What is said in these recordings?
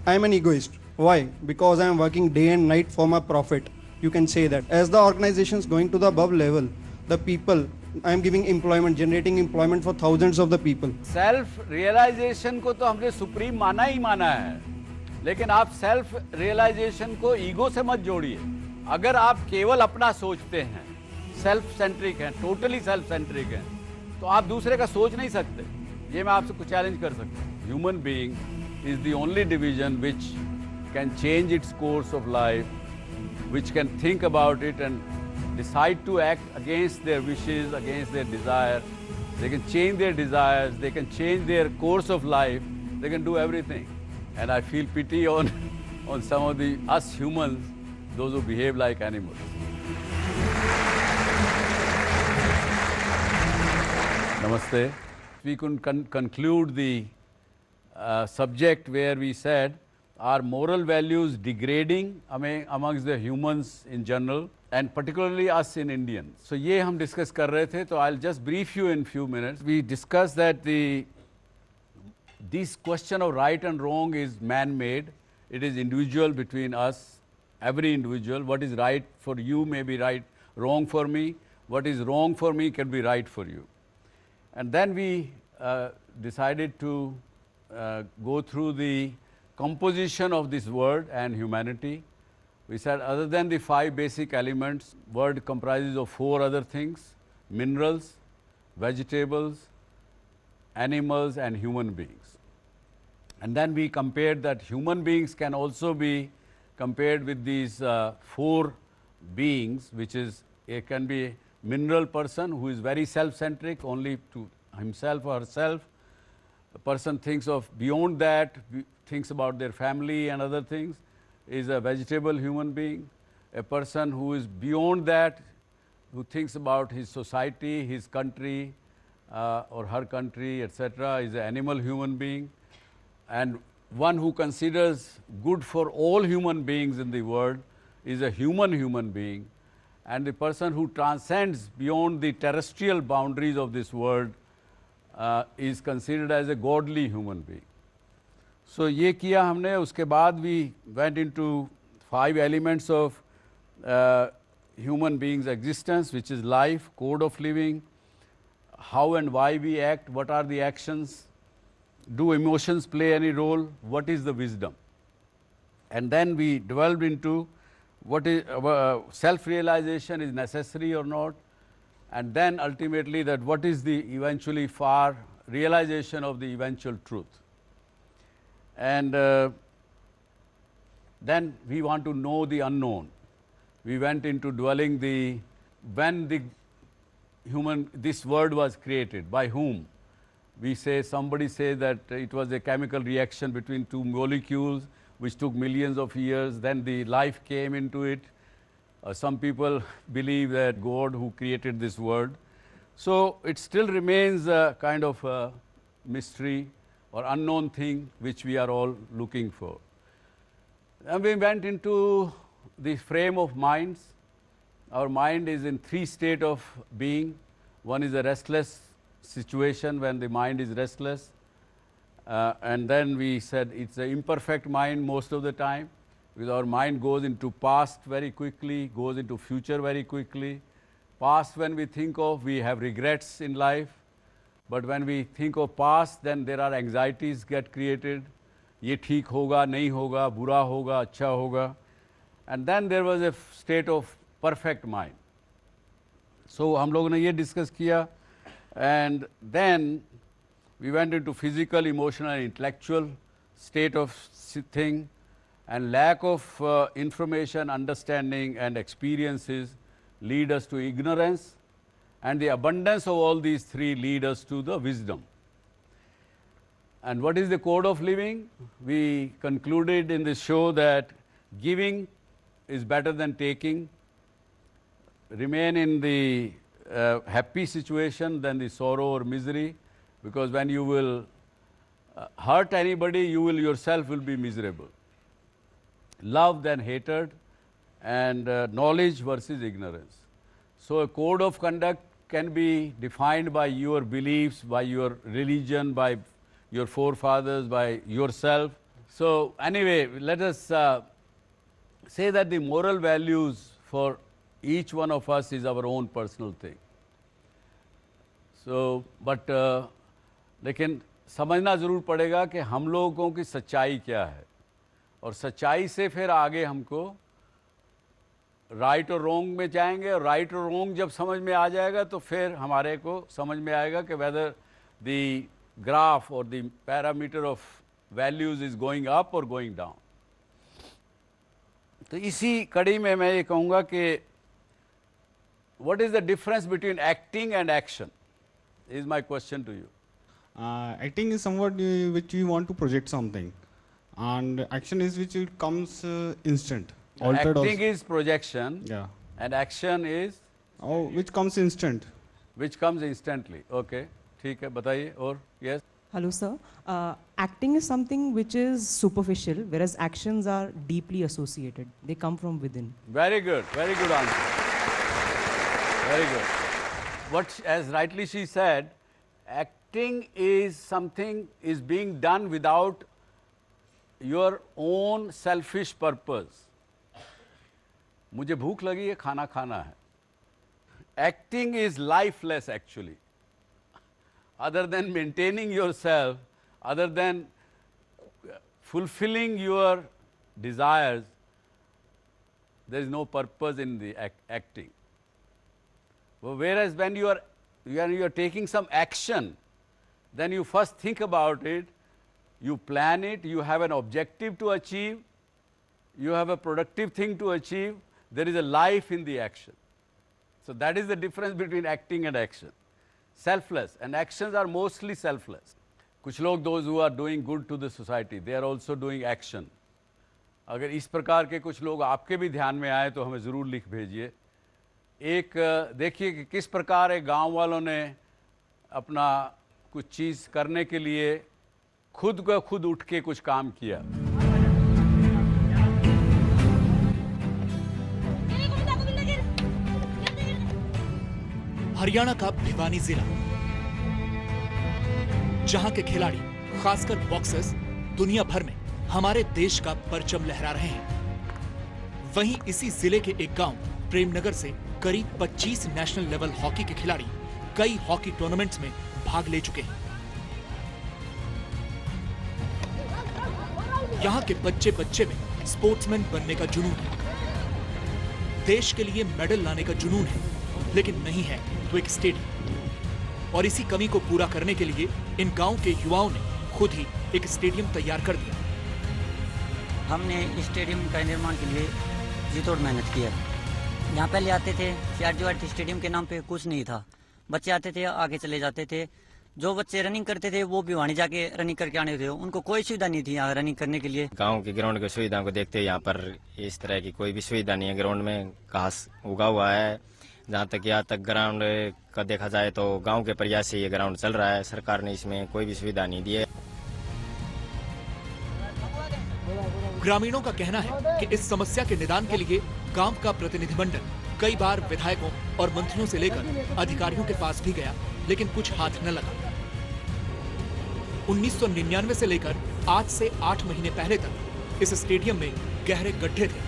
I am an egoist. Why? Because I am working day and night for my profit. You can say that. As the organization is going to the above level, the people, I am giving employment, generating employment for thousands of the people. Self realization को तो हमने supreme माना ही माना है, लेकिन आप self realization को ego से मत जोड़िए। अगर आप केवल अपना सोचते हैं, सेल्फ सेंट्रिक हैं, टोटली सेल्फ सेंट्रिक हैं, तो आप दूसरे का सोच नहीं सकते। ये मैं आपसे कुछ चैलेंज कर सकता हूँ। Human being is the only division which can change its course of life, which can think about it and decide to act against their wishes, against their desire. They can change their desires, they can change their course of life, they can do everything. And I feel pity on some of us humans, those who behave like animals. Namaste. We could conclude the subject where we said, are moral values degrading amongst the humans in general and particularly us in Indians? So ये हम discuss कर रहे थे, तो I'll just brief you in few minutes. We discussed that this question of right and wrong is man-made. It is individual between us, every individual. What is right for you may be wrong for me. What is wrong for me can be right for you. And then we decided to go through the composition of this word and humanity. We said other than the 5 basic elements, word comprises of 4 other things: minerals, vegetables, animals and human beings. And then we compared that human beings can also be compared with these 4 beings, which is, it can be a mineral person who is very self-centric, only to himself or herself. A person thinks of beyond that, thinks about their family and other things, is a vegetable human being. A person who is beyond that, who thinks about his society, his country or her country, etc., is an animal human being. And one who considers good for all human beings in the world is a human being. And the person who transcends beyond the terrestrial boundaries of this world is considered as a godly human being. So ये किया हमने, उसके बाद we went into 5 elements of human beings' existence, which is life, code of living, how and why we act, what are the actions, do emotions play any role, what is the wisdom. And then we delved into what is self-realization is necessary or not, and then ultimately that what is the eventually far realization of the eventual truth. And then we want to know the unknown. We went into dwelling when this word was created, by whom. We say, somebody says that it was a chemical reaction between 2 molecules which took millions of years, then the life came into it. Some people believe that God who created this word. So it still remains a kind of a mystery or unknown thing which we are all looking for. And we went into the frame of minds. Our mind is in 3 states of being. One is a restless situation, when the mind is restless. And then we said it's an imperfect mind most of the time, because our mind goes into past very quickly, goes into future very quickly. Past, when we think of, we have regrets in life. But when we think of past, then there are anxieties get created. ये ठीक होगा, नहीं होगा, बुरा होगा, अच्छा होगा. And then there was a state of perfect mind. So हम लोगों ने ये discuss किया. And then we went into physical, emotional and intellectual state of thing. And lack of information, understanding and experiences lead us to ignorance, and the abundance of all these 3 lead us to the wisdom. And what is the code of living? We concluded in this show that giving is better than taking. Remain in the happy situation than the sorrow or misery, because when you will hurt anybody, you will yourself will be miserable. Love than hatred, and knowledge versus ignorance. So a code of conduct can be defined by your beliefs, by your religion, by your forefathers, by yourself. So anyway, let us say that the moral values for each one of us is our own personal thing. So, but लेकिन समझना ज़रूर पड़ेगा कि हम लोगों की सच्चाई क्या है, और सच्चाई से फिर आगे हमको राइट और रोंग में जाएंगे, और राइट और रोंग जब समझ में आ जाएगा तो फिर हमारे को समझ में आएगा कि वेदर द ग्राफ और the parameter of values is going up और गोइंग डाउन. तो इसी कड़ी में मैं ये कहूँगा कि what is the difference between acting and action is my question to you. Acting is somewhat which you want to project something, and action is which it comes instant. Altered Acting is projection, yeah, and action is which comes instant. which comes instantly. Okay, ठीक है, बताइए. और yes. Hello, sir. Acting is something which is superficial, whereas actions are deeply associated. They come from within. Very good answer. Very good. What, as rightly she said, acting is something is being done without your own selfish purpose. मुझे भूख लगी है, खाना खाना है. Acting is lifeless actually. Other than maintaining yourself, other than fulfilling your desires, there is no purpose in the acting. Whereas when you are taking some action, then you first think about it, you plan it, you have an objective to achieve, you have a productive thing to achieve, there is a life in the action. So that is the difference between acting and action. Selfless, and actions are mostly selfless. कुछ लोग, those who are doing good to the society, they are also doing action. अगर इस प्रकार के कुछ लोग आपके भी ध्यान में आए तो हमें ज़रूर लिख भेजिए. एक देखिए कि किस प्रकार एक गांव वालों ने अपना कुछ चीज़ करने के लिए खुद को खुद उठ के कुछ काम किया. हरियाणा का भिवानी जिला, जहां के खिलाड़ी खासकर बॉक्सर्स दुनिया भर में हमारे देश का परचम लहरा रहे हैं. वहीं इसी जिले के एक गांव प्रेमनगर से करीब 25 नेशनल लेवल हॉकी के खिलाड़ी कई हॉकी टूर्नामेंट्स में भाग ले चुके हैं. यहां के बच्चे बच्चे में स्पोर्ट्समैन बनने का जुनून है, देश के लिए मेडल लाने का जुनून है, लेकिन नहीं है तो एक स्टेडियम. और इसी कमी को पूरा करने के लिए इन गांव के युवाओं ने खुद ही एक स्टेडियम तैयार कर दिया. हमने स्टेडियम का निर्माण के लिए जी तोड़ मेहनत की है. यहाँ पहले आते थे CRG स्टेडियम के नाम पे कुछ नहीं था. बच्चे आते थे, आगे चले जाते थे. जो बच्चे रनिंग करते थे वो भी वहाँ जाके रनिंग करके आने थे. उनको कोई सुविधा नहीं थी यहाँ रनिंग करने के लिए. गांव की ग्राउंड की सुविधा को देखते यहाँ पर इस तरह की कोई भी सुविधा नहीं है. ग्राउंड में घास उगा हुआ है. जहाँ तक ग्राउंड का देखा जाए तो गांव के प्रयास से ये ग्राउंड चल रहा है. सरकार ने इसमें कोई भी सुविधा नहीं दी है. ग्रामीणों का कहना है कि इस समस्या के निदान के लिए गांव का प्रतिनिधिमंडल कई बार विधायकों और मंत्रियों से लेकर अधिकारियों के पास भी गया, लेकिन कुछ हाथ न लगा. 1999 से लेकर आज से 8 महीने पहले तक इस स्टेडियम में गहरे गड्ढे थे,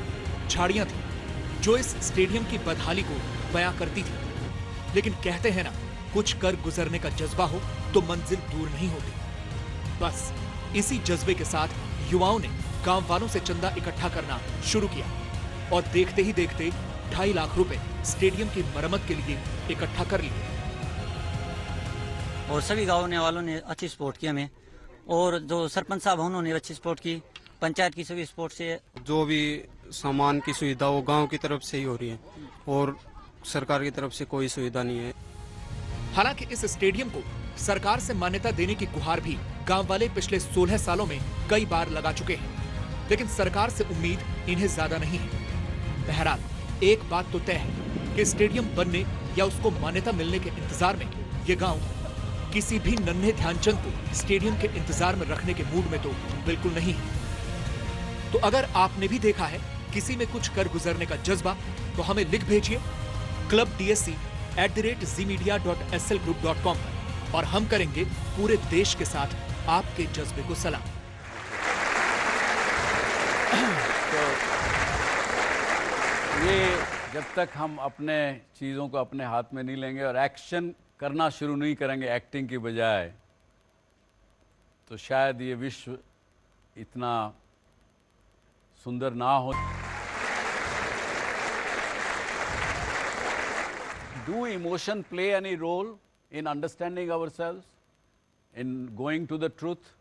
झाड़ियां थी, जो इस स्टेडियम की बदहाली को बयां करती थी. लेकिन कहते हैं ना, कुछ कर गुजरने का जज्बा हो तो मंजिल दूर नहीं होती. बस इसी जज्बे के साथ युवाओं ने गांव वालों से चंदा इकट्ठा करना शुरू किया और देखते ही देखते 2.5 लाख रुपए स्टेडियम की मरम्मत के लिए इकट्ठा कर लिए. और सभी गाँव वालों ने अच्छी सपोर्ट की हमें, और जो सरपंच साहब उन्होंने अच्छी सपोर्ट की. पंचायत की सभी सपोर्ट से जो भी सामान की सुविधा वो गांव की तरफ से ही हो रही है, और सरकार की तरफ से कोई सुविधा नहीं है. हालांकि इस स्टेडियम को सरकार से मान्यता देने की गुहार भी गांव वाले पिछले 16 सालों में कई बार लगा चुके हैं, लेकिन सरकार से उम्मीद इन्हें ज्यादा नहीं है. बहरहाल एक बात तो तय है कि स्टेडियम बनने या उसको मान्यता मिलने के इंतजार में ये गांव किसी भी नन्हे ध्यानचंद को स्टेडियम के इंतजार में रखने के मूड में तो बिल्कुल नहीं है. तो अगर आपने भी देखा है किसी में कुछ कर गुजरने का जज्बा, तो हमें लिख भेजिए. क्लब DSC @zmedia.slgroup.com पर और हम करेंगे पूरे देश के साथ आपके जज्बे को सलाम। तो ये जब तक हम अपने चीज़ों को अपने हाथ में नहीं लेंगे और एक्शन करना शुरू नहीं करेंगे एक्टिंग की बजाय, तो शायद ये विश्व इतना सुंदर ना हो। Do emotion play any role in understanding ourselves, in going to the truth?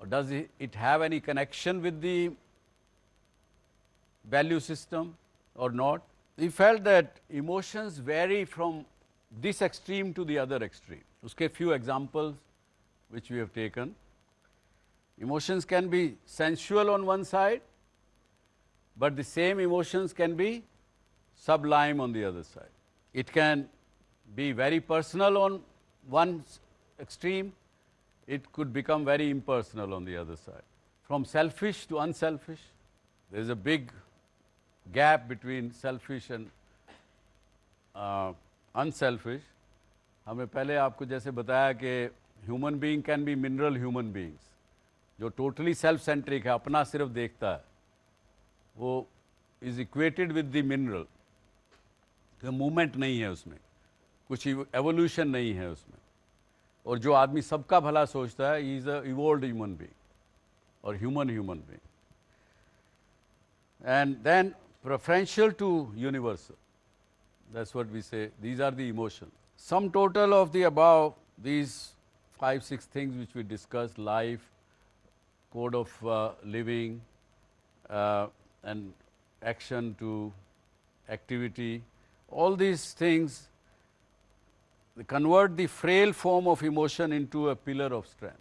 Or does it have any connection with the value system or not? We felt that emotions vary from this extreme to the other extreme. Uske few examples which we have taken. Emotions can be sensual on one side, but the same emotions can be sublime on the other side. It can be very personal on one extreme, it could become very impersonal on the other side. From selfish to unselfish, there is a big gap between selfish and unselfish. हमें पहले आपको जैसे बताया कि human being can be mineral human beings, जो totally self centric है, अपना सिर्फ देखता है, वो is equated with the mineral. Movement नहीं है उसमें, कुछ एवोल्यूशन नहीं है उसमें। और जो आदमी सबका भला सोचता है, he is a evolved human being और human being. And then preferential to universal, that's what we say. These are the emotions. Sum total of the above, these 5-6 things which we discussed: life, code of living, and action to activity, all these things convert the frail form of emotion into a pillar of strength.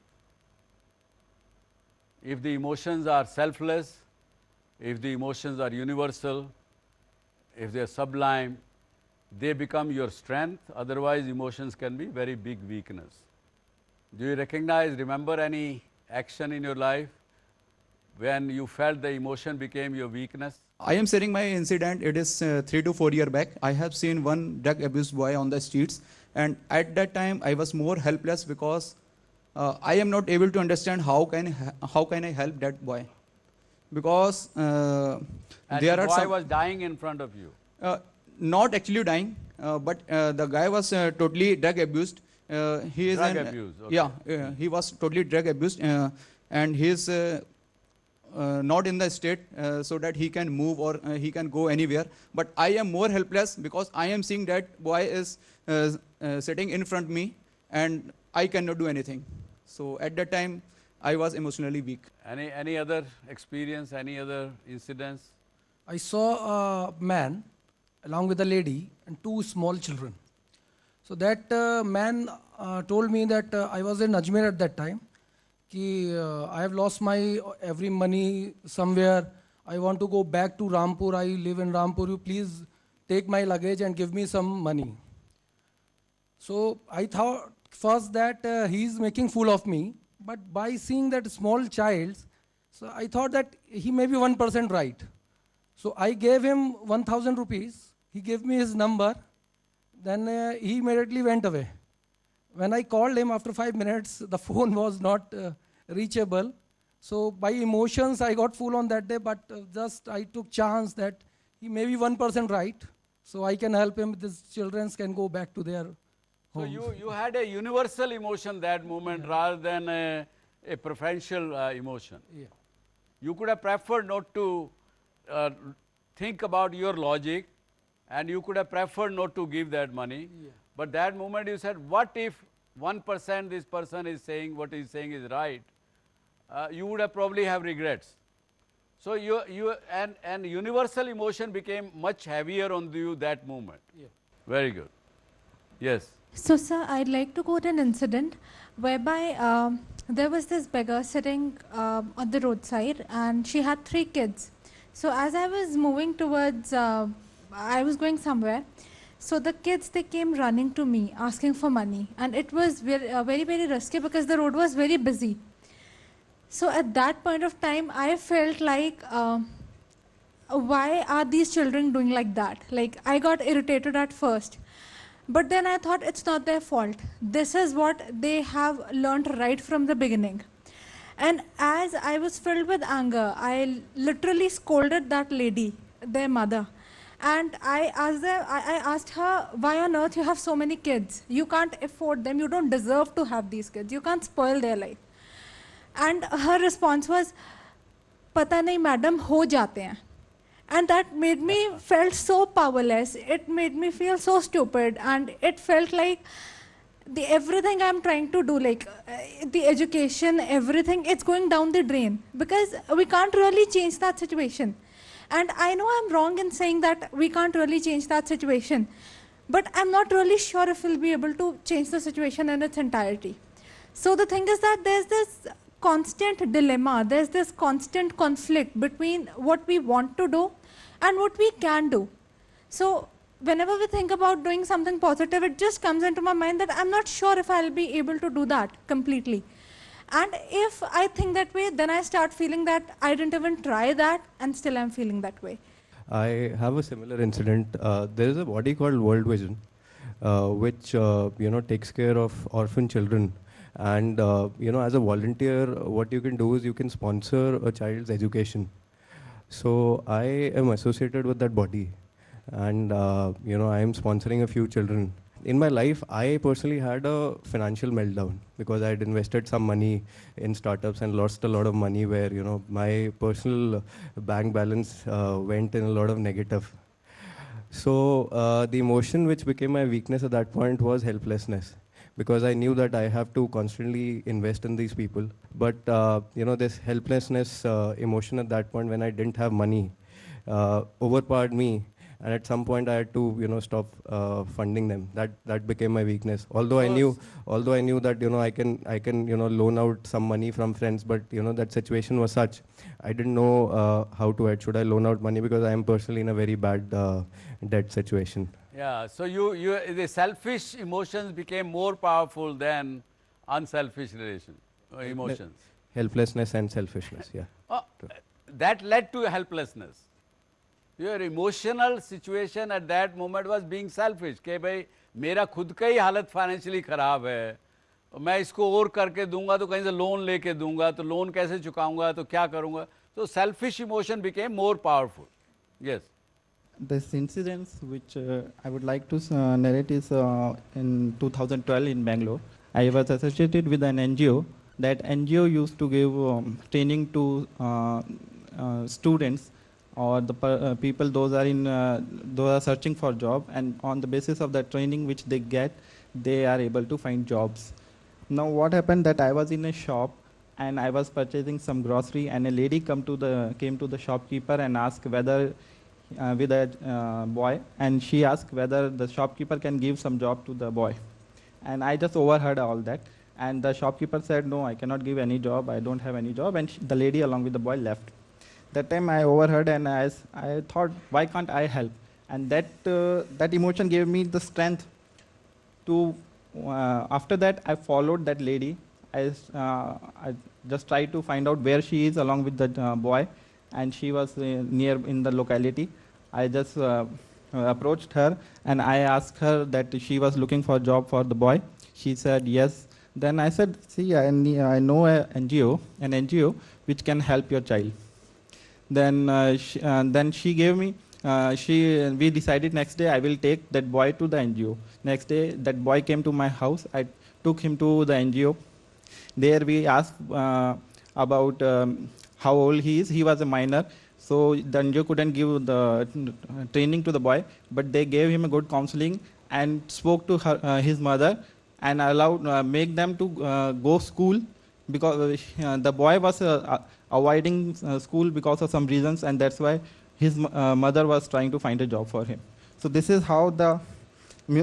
If the emotions are selfless, if the emotions are universal, if they are sublime, they become your strength. Otherwise, emotions can be very big weakness. Do you recognize, remember any action in your life when you felt the emotion became your weakness? I am sharing my incident. It is 3 to 4 years back. I have seen one drug abused boy on the streets, and at that time I was more helpless because I am not able to understand how can I help that boy, because And there the are boy some was dying in front of you. not actually dying, but the guy was totally drug abused. He is Drug abuse, okay. Yeah, he was totally drug abused, and he is not in the state so that he can move or he can go anywhere. But I am more helpless because I am seeing that boy is sitting in front of me and I cannot do anything. So at that time I was emotionally weak. Any other experience, any other incidents? I saw a man along with a lady and 2 small children. So that man told me that I was in Ajmer at that time. I have lost my every money somewhere. I want to go back to Rampur. I live in Rampur. You please take my luggage and give me some money. So I thought first that he is making fool of me. But by seeing that small child, so I thought that he may be 1% right. So I gave him 1,000 rupees. He gave me his number. Then he immediately went away. When I called him after 5 minutes, the phone was not reachable. So by emotions, I got full on that day, but just I took chance that he may be 1% right. So I can help him. These children can go back to their So homes. you had a universal emotion that moment rather than a preferential emotion. Yeah. You could have preferred not to think about your logic, and you could have preferred not to give that money. Yeah. But that moment you said, what if 1% this person is saying, what he's saying is right? You would have probably have regrets. So and universal emotion became much heavier on you that moment. Yeah. Very good. Yes. So, sir, I'd like to quote an incident whereby there was this beggar sitting on the roadside, and she had 3 kids. So, as I was moving towards, I was going somewhere. So the kids, they came running to me asking for money, and it was very, very risky because the road was very busy. So at that point of time, I felt like, why are these children doing like that? Like, I got irritated at first. But then I thought it's not their fault. This is what they have learned right from the beginning. And as I was filled with anger, I literally scolded that lady, their mother. And I asked her, why on earth you have so many kids? You can't afford them. You don't deserve to have these kids. You can't spoil their life. And her response was, pata nahi madam, ho jate hain. And that made me felt so powerless. It made me feel so stupid. And it felt like everything I'm trying to do, like the education, everything, it's going down the drain. Because we can't really change that situation. And I know I'm wrong in saying that we can't really change that situation. But I'm not really sure if we'll be able to change the situation in its entirety. So the thing is that there's this constant dilemma, there's this constant conflict between what we want to do and what we can do. So whenever we think about doing something positive, it just comes into my mind that I'm not sure if I'll be able to do that completely. And if I think that way, then I start feeling that I didn't even try that, and still I'm feeling that way. I have a similar incident. There is a body called World Vision, which takes care of orphan children. And as a volunteer, what you can do is you can sponsor a child's education. So I am associated with that body, and I am sponsoring a few children. In my life, I personally had a financial meltdown because I had invested some money in startups and lost a lot of money where, my personal bank balance went in a lot of negative. So the emotion which became my weakness at that point was helplessness, because I knew that I have to constantly invest in these people. But, this helplessness emotion at that point when I didn't have money overpowered me. And at some point I had to, stop funding them. That became my weakness. Although I knew that, I can, loan out some money from friends, but, that situation was such. I didn't know how to act. Should I loan out money? Because I am personally in a very bad debt situation. Yeah, so the selfish emotions became more powerful than unselfish emotions. Helplessness and selfishness, yeah. That led to helplessness. Your emotional situation at that moment was being selfish. कि भाई मेरा खुद का ही हालत financially खराब है, मैं इसको और करके दूंगा तो कहीं से लोन लेके दूंगा, तो लोन कैसे चुकाऊंगा, तो क्या करूंगा. So selfish emotion became more powerful. Yes. This incident which I would like to narrate is in 2012 in Bangalore. I was associated with an NGO. That NGO used to give training to students or the people those are searching for job, and on the basis of the training which they get, they are able to find jobs. Now what happened that I was in a shop and I was purchasing some grocery, and a lady came to the shopkeeper and asked whether with a boy, and she asked whether the shopkeeper can give some job to the boy. And I just overheard all that, and the shopkeeper said, no, I cannot give any job, I don't have any job, and the lady along with the boy left. That time I overheard, and I thought, why can't I help? And that emotion gave me the strength to, after that I followed that lady. I just tried to find out where she is along with the boy, and she was near in the locality. I just approached her and I asked her that she was looking for a job for the boy. She said yes. Then I said, see, I know an NGO which can help your child. Then she gave me, we decided next day I will take that boy to the NGO. Next day that boy came to my house. I took him to the NGO. There we asked about how old he is. He was a minor, so the NGO couldn't give the training to the boy, but they gave him a good counseling and spoke to his mother and allowed make them to go school, because the boy was avoiding school because of some reasons, and that's why his mother was trying to find a job for him. So this is how the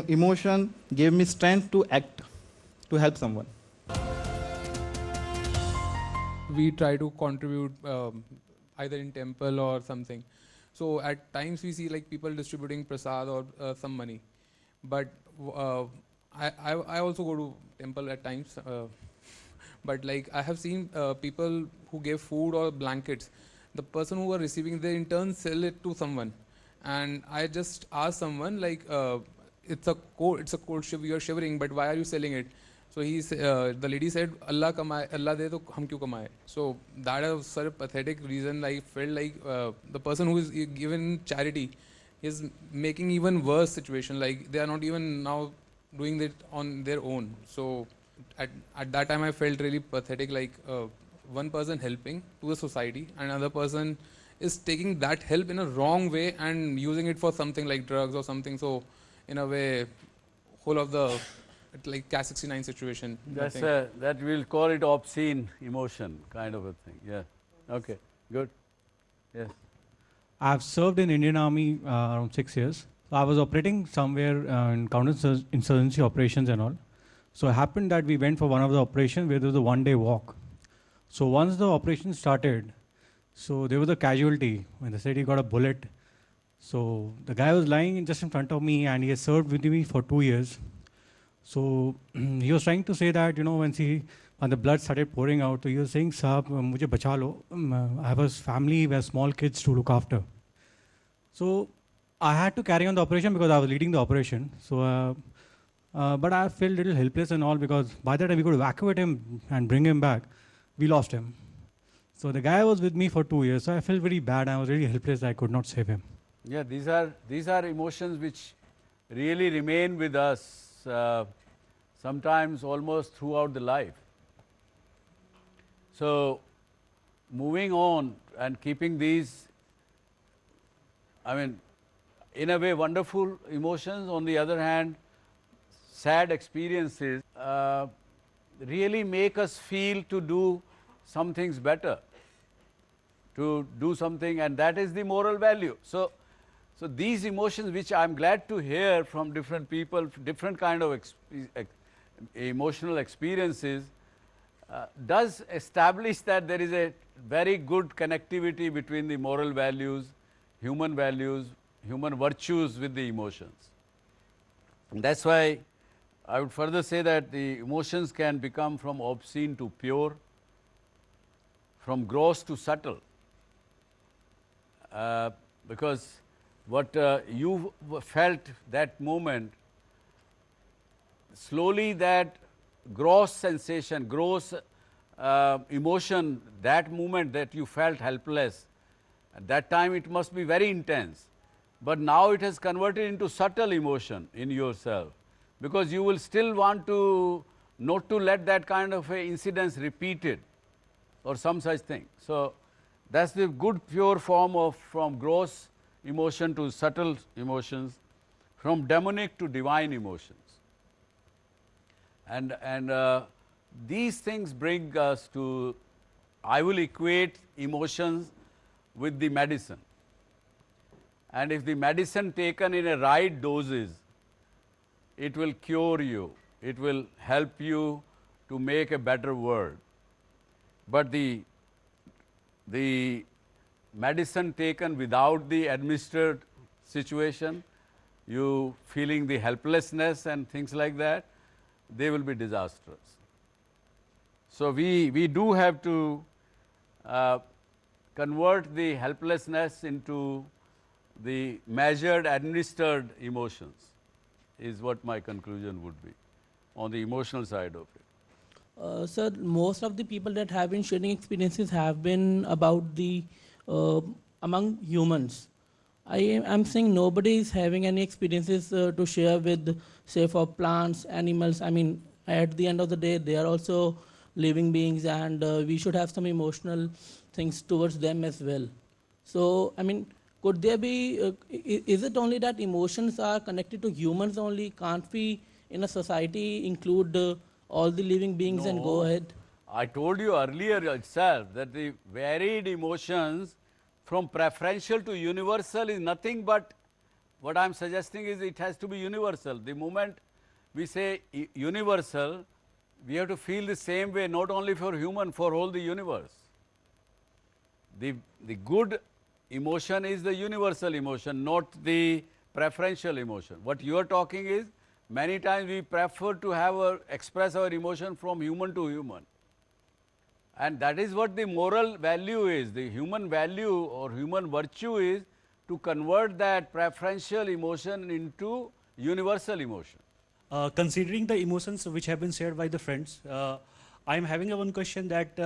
emotion gave me strength to act, to help someone. We try to contribute either in temple or something. So at times we see like people distributing prasad or some money. But I also go to temple at times. But like I have seen people who gave food or blankets. The person who are receiving, they in turn sell it to someone. And I just asked someone like, it's a cold shiver, you're shivering, but why are you selling it? So the lady said, Allah kamaye, Allah de to hum kyun kamaye. So that is such a pathetic reason. I felt like the person who is given charity is making even worse situation. Like they are not even now doing it on their own. So at that time I felt really pathetic. Like one person helping to the society, and another person is taking that help in a wrong way and using it for something like drugs or something. So in a way, whole of the like Cat 69 situation. That's that we'll call it obscene emotion kind of a thing. Yeah. Okay. Good. Yes. I've served in Indian Army around 6 years. So I was operating somewhere in counter-insurgency operations and all. So it happened that we went for one of the operations where there was a one-day walk. So once the operation started, so there was a casualty when they said he got a bullet. So the guy was lying just in front of me, and he has served with me for 2 years. So he was trying to say that, when the blood started pouring out, so he was saying, Sahab, mujhe bacha lo. I have a family, we have small kids to look after. So I had to carry on the operation because I was leading the operation. So, but I felt a little helpless and all, because by the time we could evacuate him and bring him back, we lost him. So the guy was with me for 2 years, so I felt very bad. I was really helpless. I could not save him. Yeah, these are emotions which really remain with us. Sometimes almost throughout the life. So moving on and keeping these, I mean, in a way wonderful emotions, on the other hand sad experiences really make us feel to do some things better, to do something, and that is the moral value. So these emotions, which I'm glad to hear from different people, different kind of emotional experiences, does establish that there is a very good connectivity between the moral values, human virtues with the emotions. And that's why I would further say that the emotions can become from obscene to pure, from gross to subtle, because what you felt that moment, slowly that gross sensation, gross emotion, that moment that you felt helpless, at that time it must be very intense. But now it has converted into subtle emotion in yourself, because you will still want to not to let that kind of a incidence repeated or some such thing. So that's the good pure form of from gross emotion to subtle emotions, from demonic to divine emotions. And these things bring us to, I will equate emotions with the medicine. And if the medicine taken in a right doses, it will cure you, it will help you to make a better world. But the medicine taken without the administered situation, you feeling the helplessness and things like that, they will be disastrous. So we do have to convert the helplessness into the measured, administered emotions, is what my conclusion would be on the emotional side of it. Sir, most of the people that have been sharing experiences have been about the among humans. I am saying nobody is having any experiences to share with, say, for plants, animals. I mean, at the end of the day, they are also living beings, and we should have some emotional things towards them as well. So, I mean, could there be, is it only that emotions are connected to humans only? Can't we, in a society, include all the living beings and go ahead? I told you earlier itself that the varied emotions from preferential to universal is nothing but, what I am suggesting is it has to be universal. The moment we say universal, we have to feel the same way, not only for human, for all the universe. The good emotion is the universal emotion, not the preferential emotion. What you are talking is, many times we prefer to express our emotion from human to human. And that is what the moral value is. The human value or human virtue is to convert that preferential emotion into universal emotion. Considering the emotions which have been shared by the friends, I am having a one question that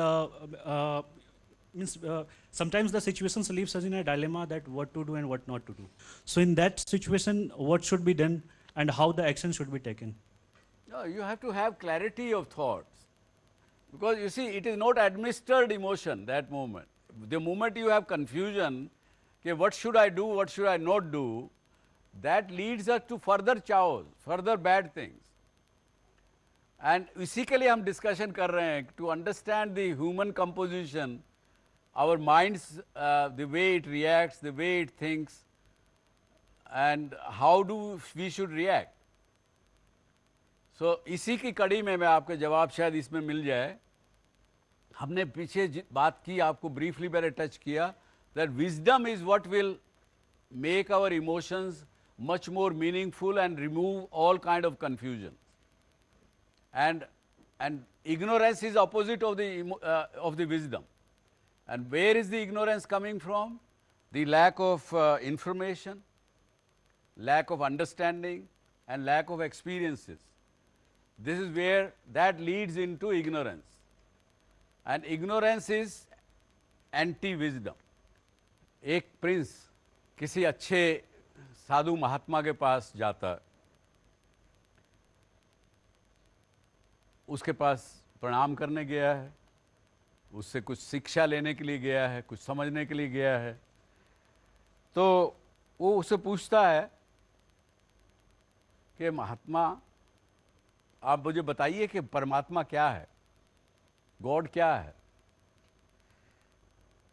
sometimes the situations leaves us in a dilemma that what to do and what not to do. So in that situation, what should be done and how the action should be taken? No, you have to have clarity of thoughts. Because you see, it is not administered emotion that moment. The moment you have confusion, okay, what should I do, what should I not do, that leads us to further chaos, further bad things. And इसी के लिए हम discussion कर रहे हैं to understand the human composition, our minds, the way it reacts, the way it thinks, and how do we should react. So इसी की कड़ी में मैं आपके जवाब शायद इसमें मिल जाए. हमने पीछे बात की, आपको briefly मैंने touch किया that wisdom is what will make our emotions much more meaningful and remove all kind of confusion. And ignorance is opposite of the wisdom. And where is the ignorance coming from? The lack of information, lack of understanding, and lack of experiences. This is where that leads into ignorance. And ignorance is anti-wisdom. एक Prince किसी अच्छे साधु महात्मा के पास जाता है, उसके पास प्रणाम करने गया है, उससे कुछ शिक्षा लेने के लिए गया है, कुछ समझने के लिए गया है, तो वो उससे पूछता है कि महात्मा आप मुझे बताइए कि परमात्मा क्या है, गॉड क्या है,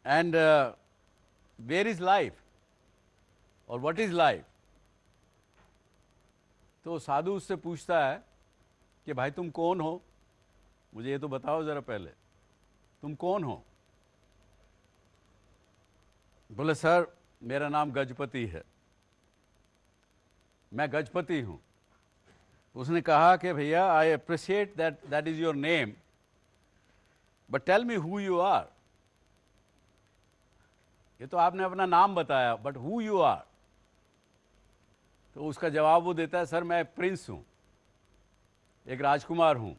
एंड वेयर इज लाइफ और व्हाट इज लाइफ. तो साधु उससे पूछता है कि भाई तुम कौन हो, मुझे ये तो बताओ ज़रा पहले, तुम कौन हो. बोले सर मेरा नाम गजपति है, मैं गजपति हूँ. उसने कहा कि भैया I appreciate that is your name, but tell me who you are. ये तो आपने अपना नाम बताया, बट हु यू आर. तो उसका जवाब वो देता है, सर मैं प्रिंस हूँ, एक राजकुमार हूँ.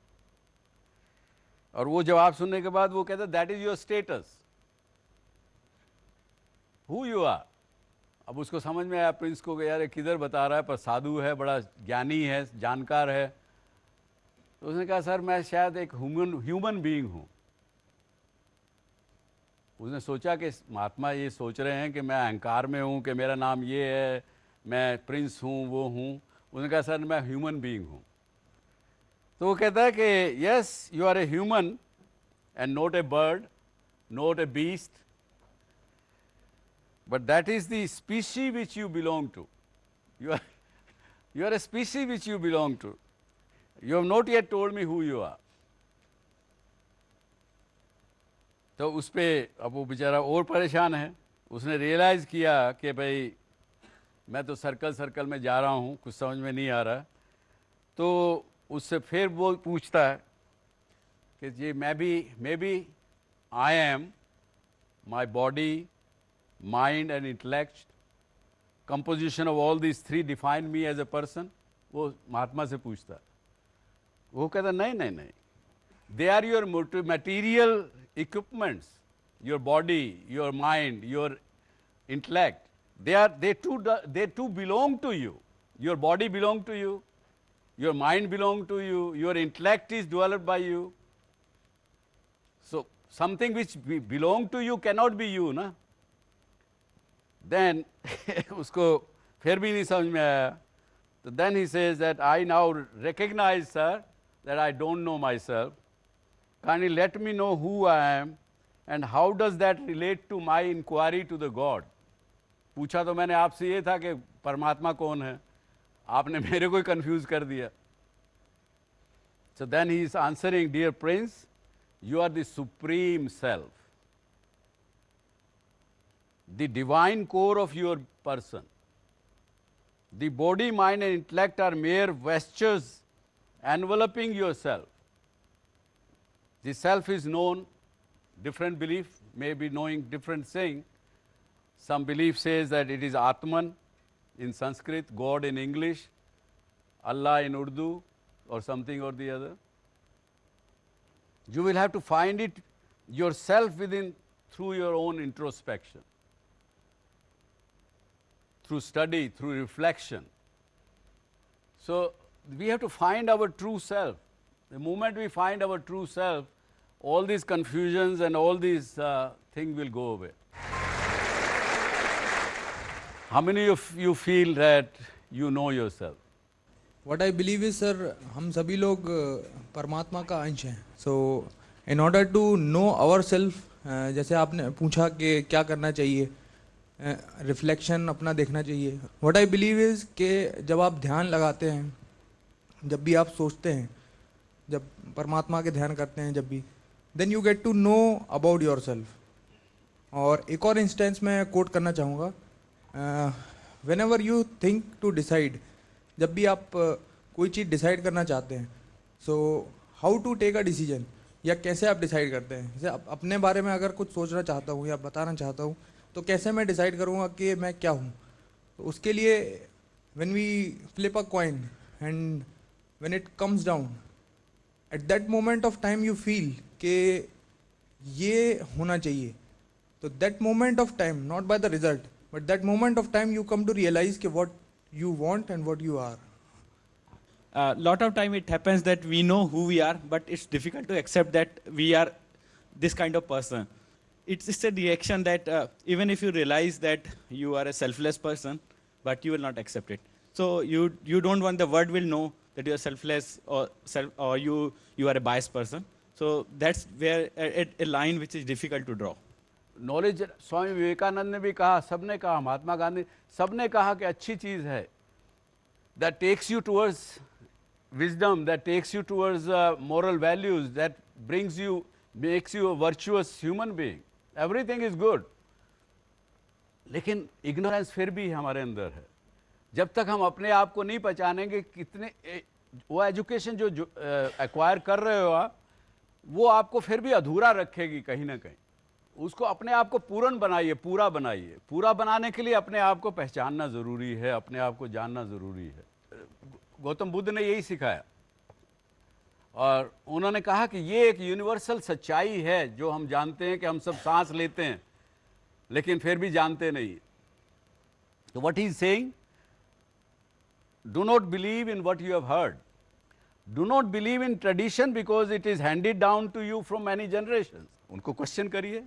और वो जवाब सुनने के बाद वो कहता है that is your status, who you are. अब उसको समझ में आया प्रिंस को कि यार ये किधर बता रहा है, पर साधु है, बड़ा ज्ञानी है, जानकार है. तो उसने कहा सर मैं शायद एक ह्यूमन बीइंग हूँ. उसने सोचा कि महात्मा ये सोच रहे हैं कि मैं अहंकार में हूँ, कि मेरा नाम ये है, मैं प्रिंस हूँ, वो हूँ. उसने कहा सर मैं ह्यूमन बीइंग हूँ. तो वो कहता है कि yes you are a human and not a bird, not a beast, but that is the species which you belong to. You are a species which you belong to. You have not yet told me who you are. तो उस पर अब वो बेचारा और परेशान है. उसने रियलाइज़ किया कि भाई मैं तो सर्कल में जा रहा हूँ, कुछ समझ में नहीं आ रहा. तो उससे फिर वो पूछता है कि जी मैं भी I am my body, mind and intellect, composition of all this three define me as a person. वो महात्मा से पूछता है. वो कहता नहीं, they are your material equipments, your body, your mind, your intellect. They too belong to you. Your body belong to you, your mind belong to you, your intellect is developed by you. So something which belong to you cannot be you, na? Then उसको फिर भी नहीं समझ में आया. So then he says that I now recognize, sir, that I don't know myself. Kindly let me know who I am and how does that relate to my inquiry to the God. पूछा तो मैंने आपसे ये था कि परमात्मा कौन है, आपने मेरे को कंफ्यूज कर दिया. So then he is answering, dear prince, you are the supreme self, the divine core of your person. The body, mind and intellect are mere vestures enveloping yourself. The self is known, different belief may be knowing different thing. Some belief says that it is Atman in Sanskrit, God in English. Allah in Urdu or something or the other. You will have to find it yourself within through your own introspection, through study, through reflection. So we have to find our true self. The moment we find our true self, all these confusions and all these things will go away. How many of you feel that you know yourself? What I believe is, sir, हम सभी लोग परमात्मा का अंश हैं. So in order to know ourselves, जैसे आपने पूछा कि क्या करना चाहिए, रिफ्लेक्शन अपना देखना चाहिए. What I believe is कि जब आप ध्यान लगाते हैं, जब भी आप सोचते हैं, जब परमात्मा के ध्यान करते हैं, जब भी, then you get to know about yourself. और एक और इंस्टेंस मैं कोट करना चाहूँगा. Whenever you think to decide, जब भी आप कोई चीज़ डिसाइड करना चाहते हैं, so how to take a decision, या कैसे आप डिसाइड करते हैं. जैसे अपने बारे में अगर कुछ सोचना चाहता हूँ या बताना चाहता हूँ, तो कैसे मैं डिसाइड करूँगा कि मैं क्या हूँ. तो उसके लिए when we flip a coin and when it comes down, at that moment of time you feel कि ये होना चाहिए. तो that moment of time, not by the result, but that moment of time you come to realize कि what you want and what you are. Lot of time it happens that we know who we are, but it's difficult to accept that we are this kind of person. It's a reaction that even if you realize that you are a selfless person, but you will not accept it. So you don't want the world will know that you are selfless or you are a biased person. So that's where a line which is difficult to draw. Knowledge, Swami Vivekananda ने भी कहा, सबने कहा, महात्मा गांधी, सबने कहा कि अच्छी चीज़ है, that takes you towards wisdom, that takes you towards moral values, that brings you, makes you a virtuous human being. Everything is good. लेकिन इग्नोरेंस फिर भी हमारे अंदर है. जब तक हम अपने आप को नहीं पहचानेंगे, कितने वो एजुकेशन जो एक्वायर कर रहे हो आप, वो आपको फिर भी अधूरा रखेगी कहीं ना कहीं. उसको अपने आप को पूर्ण बनाइए, पूरा बनाइए. पूरा बनाने के लिए अपने आप को पहचानना ज़रूरी है, अपने आप को जानना ज़रूरी है. गौतम बुद्ध ने यही सिखाया और उन्होंने कहा कि ये एक यूनिवर्सल सच्चाई है जो हम जानते हैं कि हम सब सांस लेते हैं लेकिन फिर भी जानते नहीं. तो what he is saying, do not believe in what you have heard, do not believe in tradition because it is handed down to you from many generations. उनको क्वेश्चन करिए,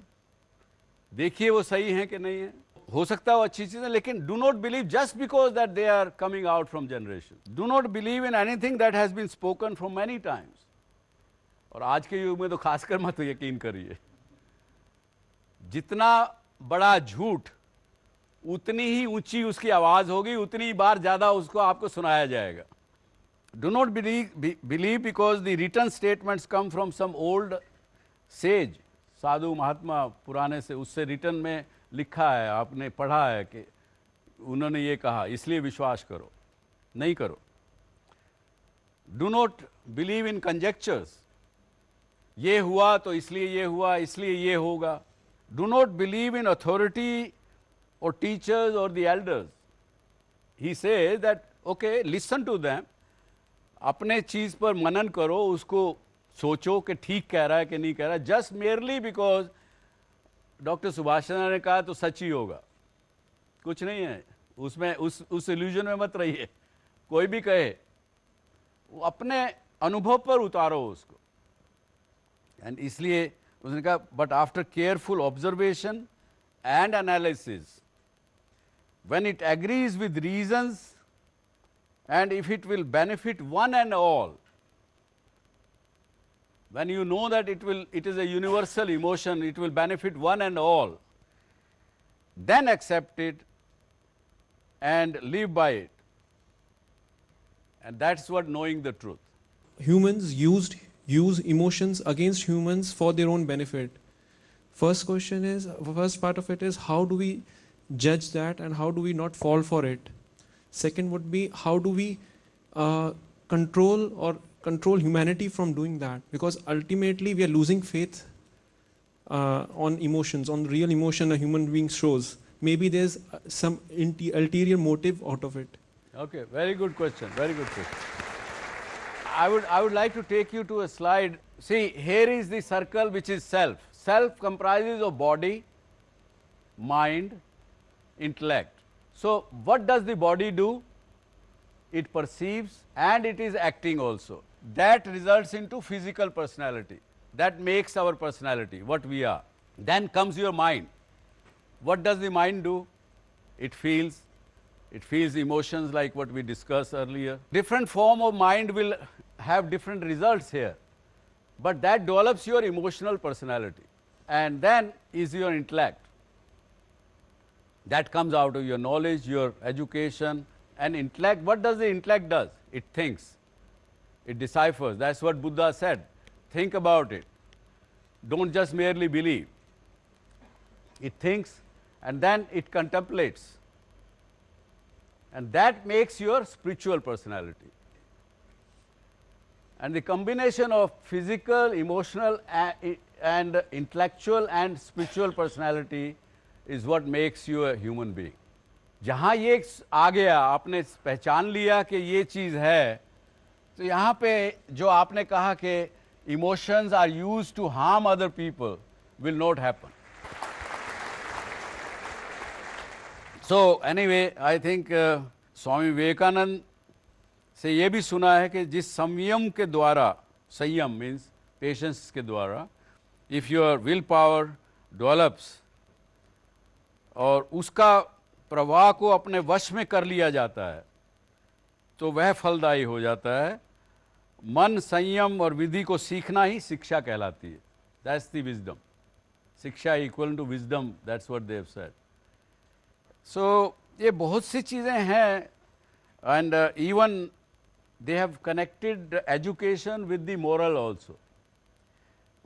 देखिए वो सही है कि नहीं है. हो सकता है वो अच्छी चीज़ है, लेकिन do not believe just because that they are coming out from generation. Do not believe in anything that has been spoken from many times. और आज के युग में तो खासकर मत यकीन करिए. जितना बड़ा झूठ उतनी ही ऊंची उसकी आवाज़ होगी, उतनी बार ज़्यादा उसको आपको सुनाया जाएगा. Do not believe because the written statements come from some old sage, साधु महात्मा पुराने से, उससे रिटर्न में लिखा है, आपने पढ़ा है कि उन्होंने ये कहा, इसलिए विश्वास करो. नहीं करो. Do not believe in conjectures, ये हुआ तो इसलिए ये हुआ, इसलिए ये होगा. Do not believe in authority और टीचर्स और the elders. He says that okay, listen to them, अपने चीज़ पर मनन करो, उसको सोचो कि ठीक कह रहा है कि नहीं कह रहा है. Just merely because doctor Subhash Chandra ने कहा तो सच ही होगा, कुछ नहीं है उसमें. उस इल्यूजन में मत रहिए. कोई भी कहे, वो अपने अनुभव पर उतारो उसको. एंड इसलिए उसने कहा, but after careful observation and analysis, when it agrees with reasons and if it will benefit one and all, when you know that it is a universal emotion, it will benefit one and all, then accept it and live by it. And that's what knowing the truth. Humans use emotions against humans for their own benefit. First part of it is, how do we judge that and how do we not fall for it? Second would be, how do we control humanity from doing that? Because ultimately we are losing faith on emotions, on the real emotion a human being shows. Maybe there's some ulterior motive out of it. Okay, very good question, very good question. I would like to take you to a slide. See, here is the circle which is self. Self comprises of body, mind, intellect. So, what does the body do? It perceives and it is acting also. That results into physical personality. That makes our personality, what we are. Then comes your mind. What does the mind do? It feels emotions like what we discussed earlier. Different form of mind will have different results here, but that develops your emotional personality. And then is your intellect. That comes out of your knowledge, your education. And intellect, what does the intellect does? It thinks, it deciphers. That's what Buddha said. Think about it. Don't just merely believe. It thinks and then it contemplates. And that makes your spiritual personality. And the combination of physical, emotional and intellectual and spiritual personality is what makes you a human being. जहाँ ये आ गया, आपने पहचान लिया कि ये चीज़ है, तो यहाँ पे जो आपने कहा कि emotions are used to harm other people will not happen. So anyway, I think Swami Vivekananda से ये भी सुना है कि जिस संयम के द्वारा, संयम means patience के द्वारा, if your willpower develops और उसका प्रवाह को अपने वश में कर लिया जाता है, तो वह फलदायी हो जाता है. मन, संयम और विधि को सीखना ही शिक्षा कहलाती है. That's the wisdom. शिक्षा equal to wisdom. That's what they have said. So ये बहुत सी चीज़ें हैं, and even they have connected education with the moral also.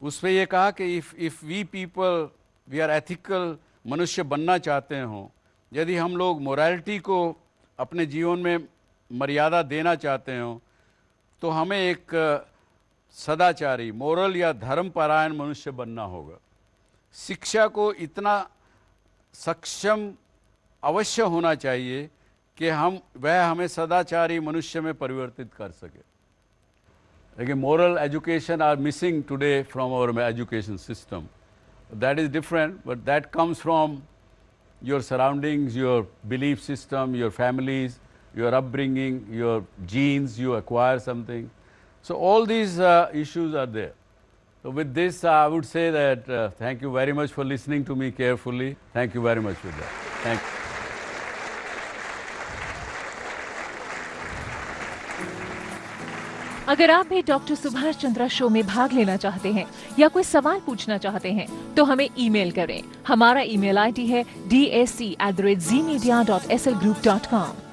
उस पे ये कहा कि if we people we are ethical मनुष्य बनना चाहते हों, यदि हम लोग मोरालिटी को अपने जीवन में मर्यादा देना चाहते हों, तो हमें एक सदाचारी, मोरल या धर्मपरायण मनुष्य बनना होगा. शिक्षा को इतना सक्षम अवश्य होना चाहिए कि वह हमें सदाचारी मनुष्य में परिवर्तित कर सके. लेकिन moral education are missing today from our education system. That is different, but that comes from your surroundings, your belief system, your families, your upbringing, your genes, you acquire something. So all these issues are there. So with this, I would say that thank you very much for listening to me carefully. Thank you very much for that. Thank you. अगर आप भी doctor Subhash Chandra show में भाग लेना चाहते हैं या कोई सवाल पूछना चाहते हैं तो हमें ईमेल करें. हमारा ईमेल आईडी है dsc@zmedia.slgroup.com.